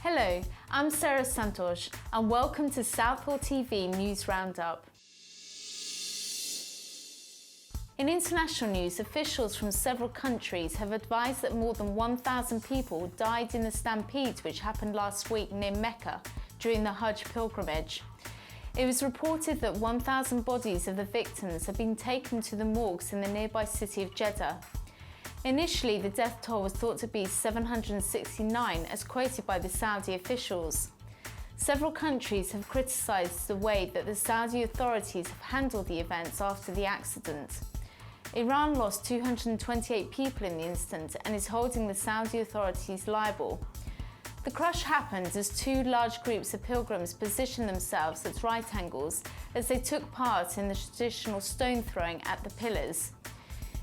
Hello, I'm Sara Santosh and welcome to Southall TV News Roundup. In international news, officials from several countries have advised that more than 1,000 people died in the stampede which happened last week near Mecca during the Hajj pilgrimage. It was reported that 1,000 bodies of the victims have been taken to the morgues in the nearby city of Jeddah. Initially, the death toll was thought to be 769, as quoted by the Saudi officials. Several countries have criticised the way that the Saudi authorities have handled the events after the accident. Iran lost 228 people in the incident and is holding the Saudi authorities liable. The crash happened as two large groups of pilgrims positioned themselves at right angles as they took part in the traditional stone throwing at the pillars.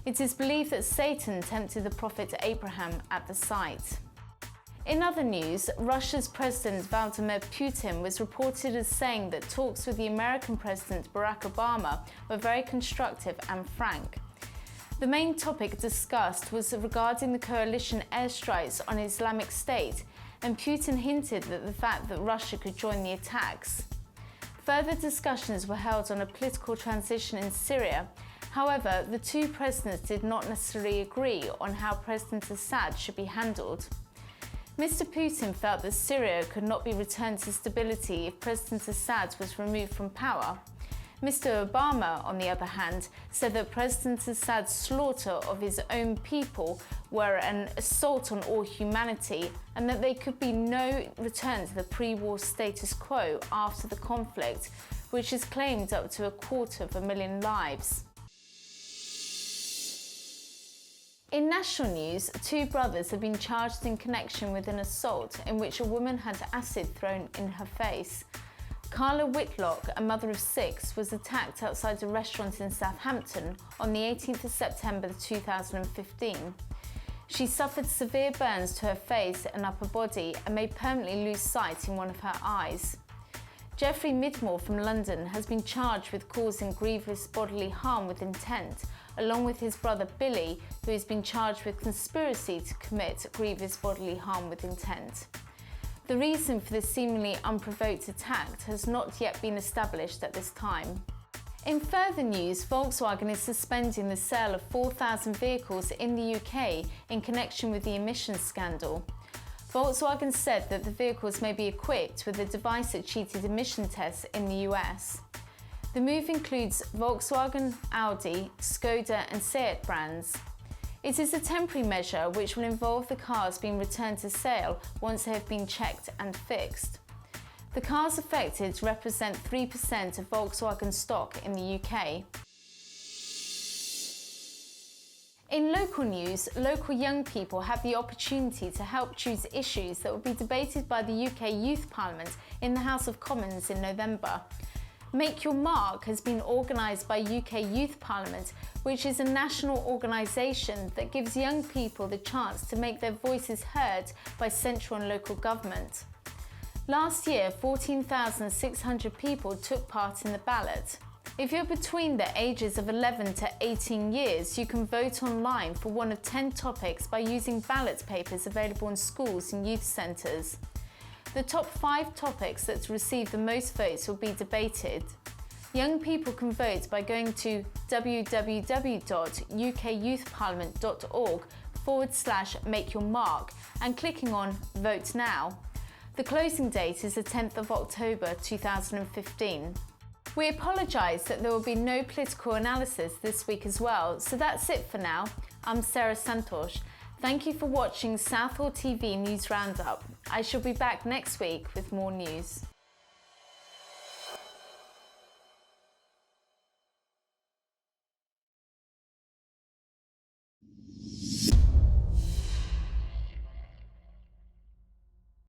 It is believed that Satan tempted the prophet Abraham at the site. In other news, Russia's President Vladimir Putin was reported as saying that talks with the American President Barack Obama were very constructive and frank. The main topic discussed was regarding the coalition airstrikes on Islamic State, and Putin hinted at the fact that Russia could join the attacks. Further discussions were held on a political transition in Syria. However, the two presidents did not necessarily agree on how President Assad should be handled. Mr. Putin felt that Syria could not be returned to stability if President Assad was removed from power. Mr. Obama, on the other hand, said that President Assad's slaughter of his own people were an assault on all humanity and that there could be no return to the pre-war status quo after the conflict, which has claimed up to 250,000 lives. In national news, two brothers have been charged in connection with an assault in which a woman had acid thrown in her face. Carla Whitlock, a mother of 6, was attacked outside a restaurant in Southampton on the 18th of September 2015. She suffered severe burns to her face and upper body and may permanently lose sight in one of her eyes. Jeffrey Midmore from London has been charged with causing grievous bodily harm with intent, along with his brother Billy, who has been charged with conspiracy to commit grievous bodily harm with intent. The reason for this seemingly unprovoked attack has not yet been established at this time. In further news, Volkswagen is suspending the sale of 4,000 vehicles in the UK in connection with the emissions scandal. Volkswagen said that the vehicles may be equipped with a device that cheated emission tests in the US. The move includes Volkswagen, Audi, Skoda and Seat brands. It is a temporary measure which will involve the cars being returned to sale once they have been checked and fixed. The cars affected represent 3% of Volkswagen stock in the UK. In local news, local young people have the opportunity to help choose issues that will be debated by the UK Youth Parliament in the House of Commons in November. Make Your Mark has been organised by UK Youth Parliament, which is a national organisation that gives young people the chance to make their voices heard by central and local government. Last year, 14,600 people took part in the ballot. If you're between the ages of 11 to 18 years, you can vote online for one of 10 topics by using ballot papers available in schools and youth centres. The top 5 topics that receive the most votes will be debated. Young people can vote by going to www.ukyouthparliament.org/makeyourmark and clicking on Vote Now. The closing date is the 10th of October 2015. We apologise that there will be no political analysis this week as well, so that's it for now. I'm Sara Santosh. Thank you for watching Southall TV News Roundup. I shall be back next week with more news.